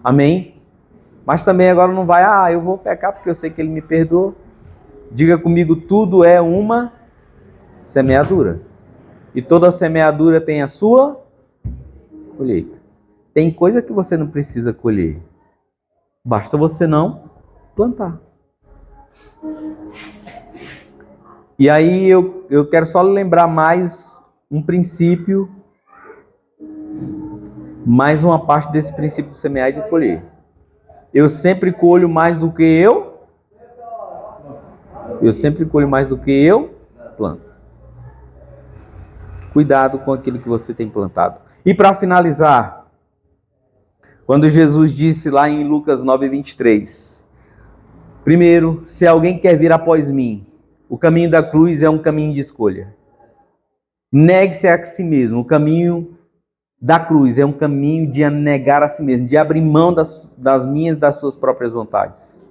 Amém? Mas também agora não vai, eu vou pecar porque eu sei que Ele me perdoa. Diga comigo, tudo é uma semeadura. E toda semeadura tem a sua colheita. Tem coisa que você não precisa colher. Basta você não plantar. E aí eu quero só lembrar mais um princípio, mais uma parte desse princípio de semear e de colher. Eu sempre colho mais do que eu sempre colho mais do que eu planto. Cuidado com aquilo que você tem plantado. E para finalizar, quando Jesus disse lá em Lucas 9:23, primeiro, se alguém quer vir após mim, o caminho da cruz é um caminho de escolha. Negue-se a si mesmo. O caminho da cruz é um caminho de negar a si mesmo, de abrir mão das minhas e das suas próprias vontades.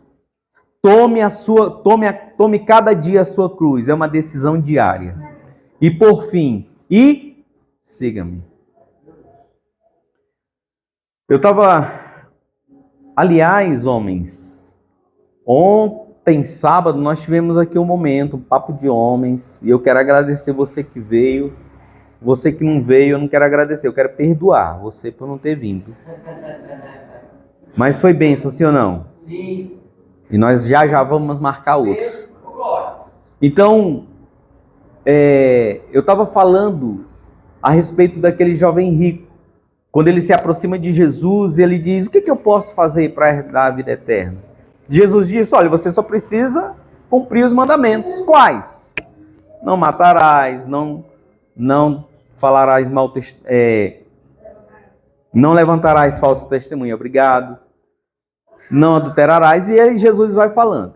Tome cada dia a sua cruz. É uma decisão diária. E por fim, siga-me. Aliás, homens, ontem, sábado, nós tivemos aqui um momento, um papo de homens, e eu quero agradecer você que veio. Você que não veio, eu não quero agradecer, eu quero perdoar você por não ter vindo. Mas foi bênção, sim ou não? Sim. E nós já vamos marcar outros. Então, eu estava falando a respeito daquele jovem rico. Quando ele se aproxima de Jesus, ele diz, o que eu posso fazer para herdar a vida eterna? Jesus disse, olha, você só precisa cumprir os mandamentos. Quais? Não matarás, não falarás não levantarás falso testemunho, obrigado. Não adulterarás. E aí Jesus vai falando.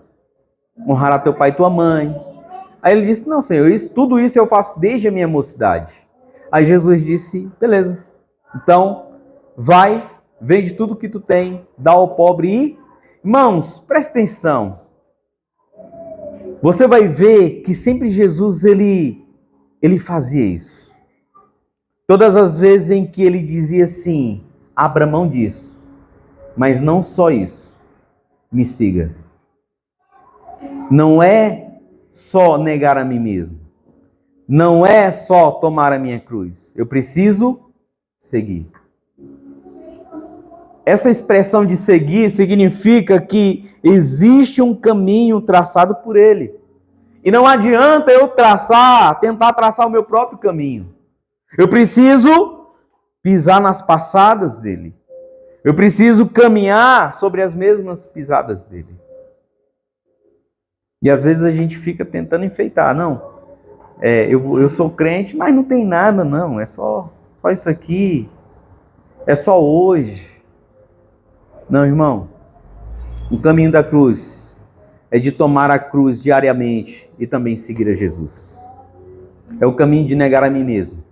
Honrará teu pai e tua mãe. Aí ele disse, não, Senhor, tudo isso eu faço desde a minha mocidade. Aí Jesus disse, beleza. Então, vai, vende tudo que tu tem, dá ao pobre e... Irmãos, presta atenção. Você vai ver que sempre Jesus, ele fazia isso. Todas as vezes em que ele dizia assim, abra mão disso. Mas não só isso. Me siga. Não é só negar a mim mesmo. Não é só tomar a minha cruz. Eu preciso seguir. Essa expressão de seguir significa que existe um caminho traçado por ele. E não adianta eu tentar traçar o meu próprio caminho. Eu preciso pisar nas passadas dele. Eu preciso caminhar sobre as mesmas pisadas dele. E às vezes a gente fica tentando enfeitar. Não, eu sou crente, mas não tem nada não. É só isso aqui. É só hoje. Não, irmão. O caminho da cruz é de tomar a cruz diariamente e também seguir a Jesus. É o caminho de negar a mim mesmo.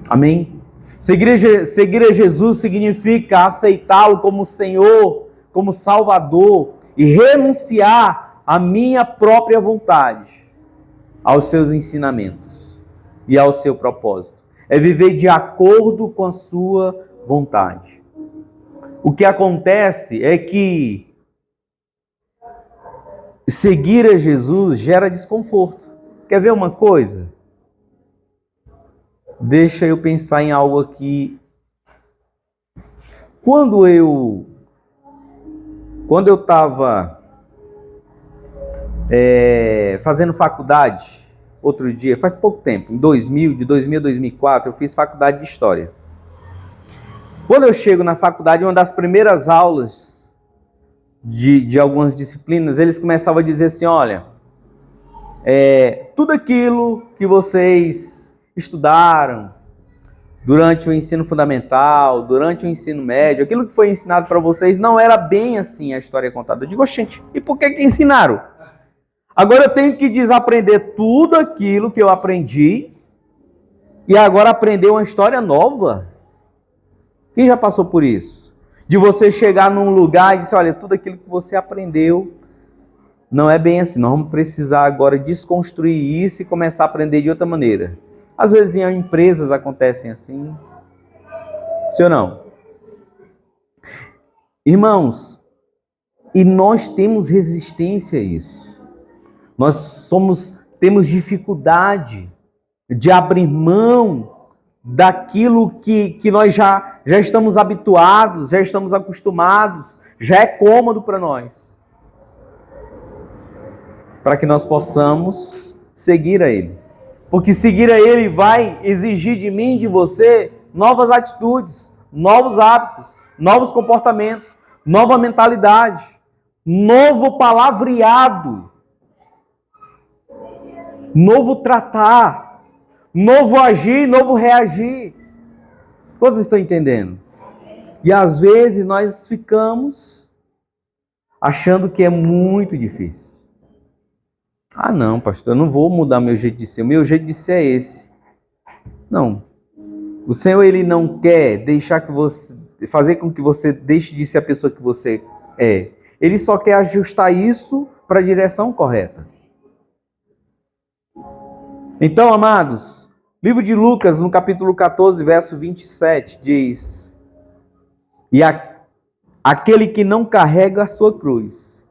Amém? Seguir a Jesus significa aceitá-lo como Senhor, como Salvador e renunciar à minha própria vontade, aos seus ensinamentos e ao seu propósito. É viver de acordo com a sua vontade. O que acontece é que seguir a Jesus gera desconforto. Quer ver uma coisa? Deixa eu pensar em algo aqui. Quando eu estava fazendo faculdade, outro dia, faz pouco tempo, de 2000 a 2004, eu fiz faculdade de História. Quando eu chego na faculdade, uma das primeiras aulas de algumas disciplinas, eles começavam a dizer assim, olha, tudo aquilo que vocês estudaram durante o ensino fundamental, durante o ensino médio, aquilo que foi ensinado para vocês não era bem assim a história contada. Eu digo, gente, e por que ensinaram? Agora eu tenho que desaprender tudo aquilo que eu aprendi e agora aprender uma história nova? Quem já passou por isso? De você chegar num lugar e dizer, olha, tudo aquilo que você aprendeu não é bem assim. Nós vamos precisar agora desconstruir isso e começar a aprender de outra maneira. Às vezes em empresas acontecem assim. Sim ou não? Irmãos, e nós temos resistência a isso. Nós temos dificuldade de abrir mão daquilo que nós já estamos habituados, já estamos acostumados, já é cômodo para nós. Para que nós possamos seguir a Ele. Porque seguir a Ele vai exigir de mim e de você novas atitudes, novos hábitos, novos comportamentos, nova mentalidade, novo palavreado, novo tratar, novo agir, novo reagir. Vocês estão entendendo? E às vezes nós ficamos achando que é muito difícil. Ah não, pastor, eu não vou mudar meu jeito de ser. O meu jeito de ser é esse. Não. O Senhor, Ele não quer deixar que você, fazer com que você deixe de ser a pessoa que você é. Ele só quer ajustar isso para a direção correta. Então, amados, livro de Lucas, no capítulo 14, verso 27, diz: E aquele que não carrega a sua cruz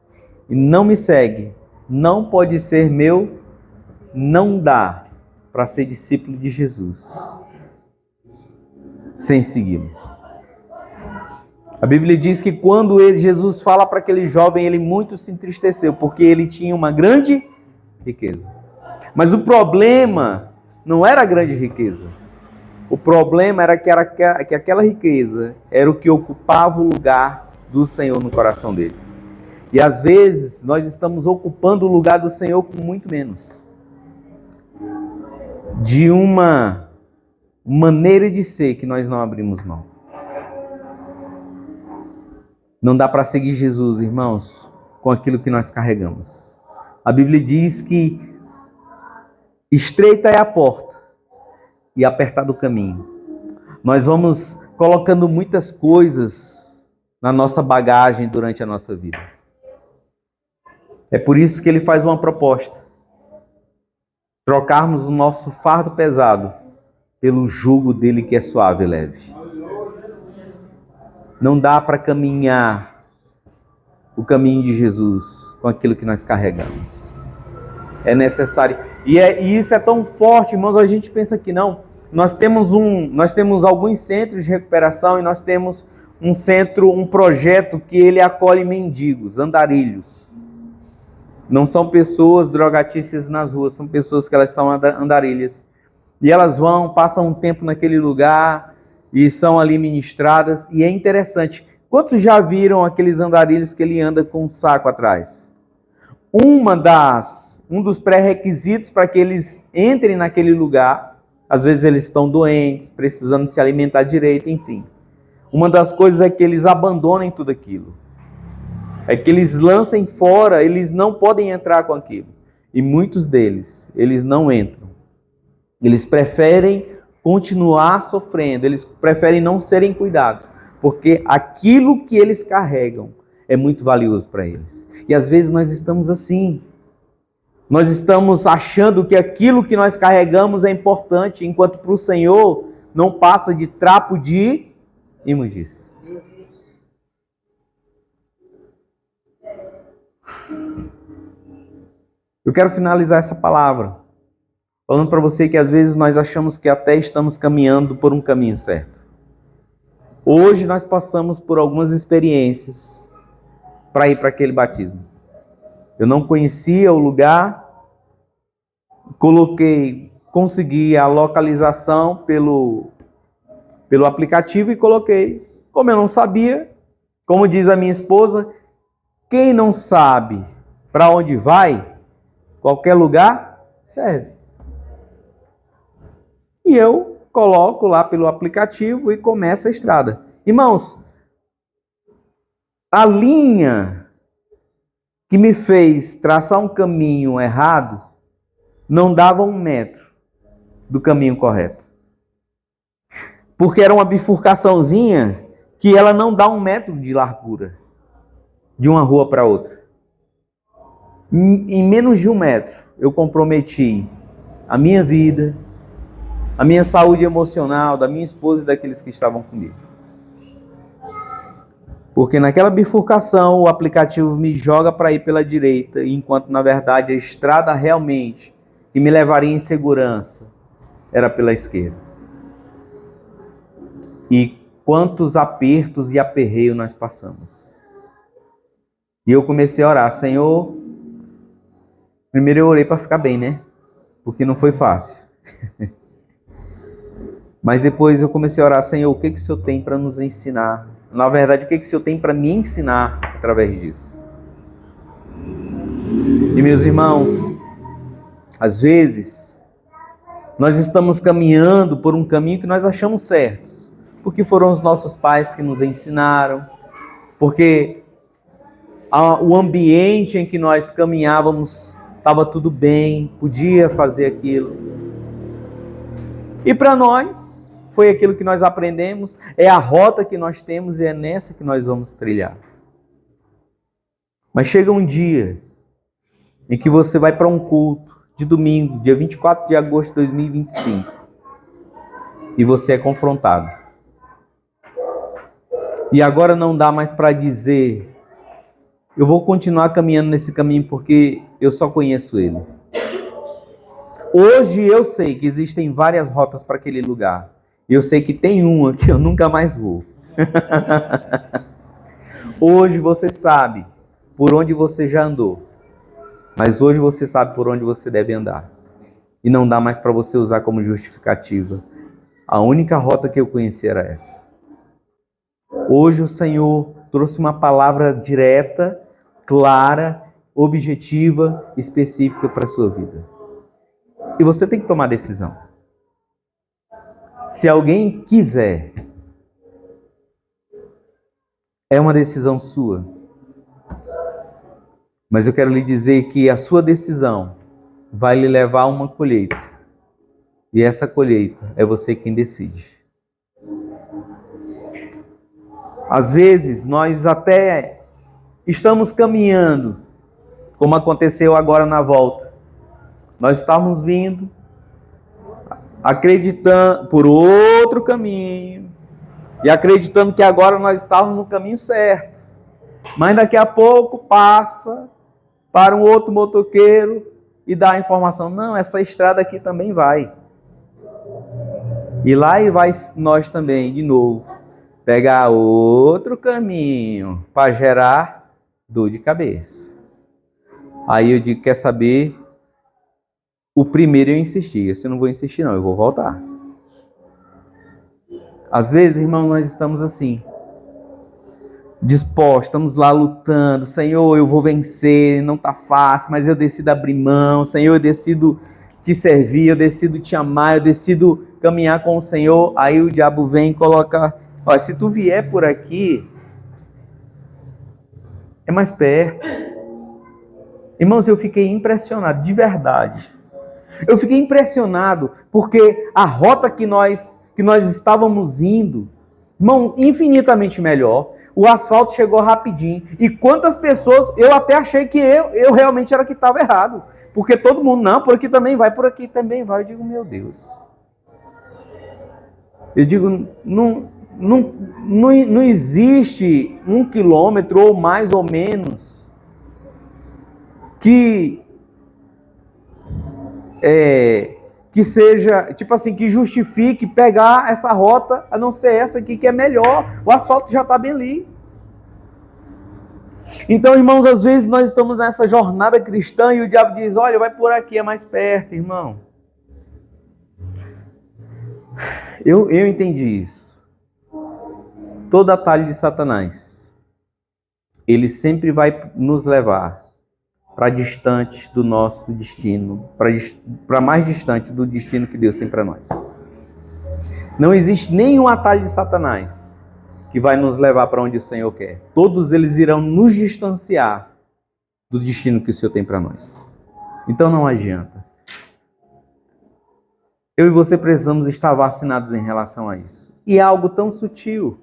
e não me segue, não pode ser meu, não dá para ser discípulo de Jesus sem segui-lo. A Bíblia diz que quando Jesus fala para aquele jovem, ele muito se entristeceu, porque ele tinha uma grande riqueza. Mas o problema não era a grande riqueza. O problema era que aquela riqueza era o que ocupava o lugar do Senhor no coração dele. E às vezes nós estamos ocupando o lugar do Senhor com muito menos. De uma maneira de ser que nós não abrimos mão. Não dá para seguir Jesus, irmãos, com aquilo que nós carregamos. A Bíblia diz que estreita é a porta e apertado o caminho. Nós vamos colocando muitas coisas na nossa bagagem durante a nossa vida. É por isso que ele faz uma proposta. Trocarmos o nosso fardo pesado pelo jugo dele que é suave e leve. Não dá para caminhar o caminho de Jesus com aquilo que nós carregamos. É necessário. E isso é tão forte, irmãos, a gente pensa que não. Nós temos alguns centros de recuperação e nós temos um projeto que ele acolhe mendigos, andarilhos. Não são pessoas drogatícias nas ruas, são pessoas que elas são andarilhas. E elas passam um tempo naquele lugar e são ali ministradas. E é interessante, quantos já viram aqueles andarilhos que ele anda com um saco atrás? Um dos pré-requisitos para que eles entrem naquele lugar, às vezes eles estão doentes, precisando se alimentar direito, enfim. Uma das coisas é que eles abandonem tudo aquilo. É que eles lancem fora, eles não podem entrar com aquilo. E muitos deles, eles não entram. Eles preferem continuar sofrendo, eles preferem não serem cuidados, porque aquilo que eles carregam é muito valioso para eles. E às vezes nós estamos assim. Nós estamos achando que aquilo que nós carregamos é importante, enquanto para o Senhor não passa de trapo de imundícia. Eu quero finalizar essa palavra falando para você que às vezes nós achamos que até estamos caminhando por um caminho certo. Hoje nós passamos por algumas experiências para ir para aquele batismo. Eu não conhecia o lugar, consegui a localização pelo aplicativo e coloquei. Como eu não sabia, como diz a minha esposa, quem não sabe para onde vai, qualquer lugar serve. E eu coloco lá pelo aplicativo e começa a estrada. Irmãos, a linha que me fez traçar um caminho errado não dava 1 metro do caminho correto. Porque era uma bifurcaçãozinha que ela não dá 1 metro de largura de uma rua para outra. Em menos de 1 metro, eu comprometi a minha vida, a minha saúde emocional, da minha esposa e daqueles que estavam comigo. Porque naquela bifurcação, o aplicativo me joga para ir pela direita, enquanto na verdade a estrada realmente que me levaria em segurança era pela esquerda. E quantos apertos e aperreios nós passamos. E eu comecei a orar, Senhor. Primeiro eu orei para ficar bem, né? Porque não foi fácil. Mas depois eu comecei a orar, Senhor, o que o Senhor tem para nos ensinar? Na verdade, o que o Senhor tem para me ensinar através disso? E meus irmãos, às vezes, nós estamos caminhando por um caminho que nós achamos certos, porque foram os nossos pais que nos ensinaram, porque o ambiente em que nós caminhávamos estava tudo bem, podia fazer aquilo. E para nós, foi aquilo que nós aprendemos, é a rota que nós temos e é nessa que nós vamos trilhar. Mas chega um dia em que você vai para um culto de domingo, dia 24 de agosto de 2025, e você é confrontado. E agora não dá mais para dizer, eu vou continuar caminhando nesse caminho porque eu só conheço ele. Hoje eu sei que existem várias rotas para aquele lugar. Eu sei que tem uma que eu nunca mais vou. Hoje você sabe por onde você já andou. Mas hoje você sabe por onde você deve andar. E não dá mais para você usar como justificativa. A única rota que eu conheci era essa. Hoje o Senhor trouxe uma palavra direta, clara, objetiva, específica para a sua vida. E você tem que tomar decisão. Se alguém quiser, é uma decisão sua. Mas eu quero lhe dizer que a sua decisão vai lhe levar a uma colheita. E essa colheita é você quem decide. Às vezes, nós até estamos caminhando, como aconteceu agora na volta. Nós estávamos vindo, acreditando por outro caminho, e acreditando que agora nós estávamos no caminho certo. Mas daqui a pouco passa para um outro motoqueiro e dá a informação, não, essa estrada aqui também vai. E lá e vai nós também, de novo, pegar outro caminho para gerar dor de cabeça. Aí eu digo, quer saber? O primeiro eu insisti, esse eu não vou insistir não, eu vou voltar. Às vezes, irmão, nós estamos assim, dispostos, estamos lá lutando, Senhor, eu vou vencer, não está fácil, mas eu decido abrir mão, Senhor, eu decido te servir, eu decido te amar, eu decido caminhar com o Senhor. Aí o diabo vem e coloca, olha, se tu vier por aqui, é mais perto. Irmãos, eu fiquei impressionado, de verdade. Eu fiquei impressionado, porque a rota que nós estávamos indo, irmão, infinitamente melhor. O asfalto chegou rapidinho. E quantas pessoas, eu até achei que eu realmente era que estava errado. Porque todo mundo, não, por aqui também vai, por aqui também vai. Eu digo, meu Deus. Eu digo, não existe 1 quilômetro ou mais ou menos que que seja, tipo assim, que justifique pegar essa rota, a não ser essa aqui que é melhor. O asfalto já está bem ali. Então, irmãos, às vezes nós estamos nessa jornada cristã e o diabo diz, olha, vai por aqui, é mais perto, irmão. Eu entendi isso. Todo atalho de Satanás, ele sempre vai nos levar para distante do nosso destino, para mais distante do destino que Deus tem para nós. Não existe nenhum atalho de Satanás que vai nos levar para onde o Senhor quer. Todos eles irão nos distanciar do destino que o Senhor tem para nós. Então não adianta. Eu e você precisamos estar vacinados em relação a isso. E é algo tão sutil.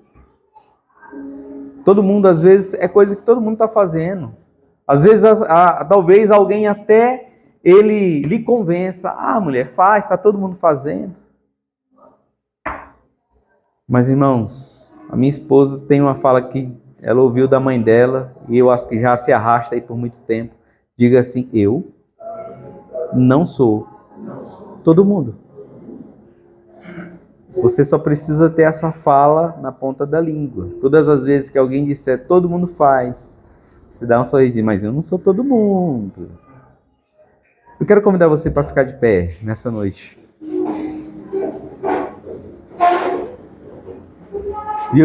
Todo mundo, às vezes, é coisa que todo mundo está fazendo. Às vezes, talvez alguém até ele lhe convença. Ah, mulher, faz, está todo mundo fazendo. Mas, irmãos, a minha esposa tem uma fala que ela ouviu da mãe dela, e eu acho que já se arrasta aí por muito tempo. Diga assim, eu não sou todo mundo. Você só precisa ter essa fala na ponta da língua. Todas as vezes que alguém disser, todo mundo faz, você dá um sorrisinho, mas eu não sou todo mundo. Eu quero convidar você para ficar de pé nessa noite.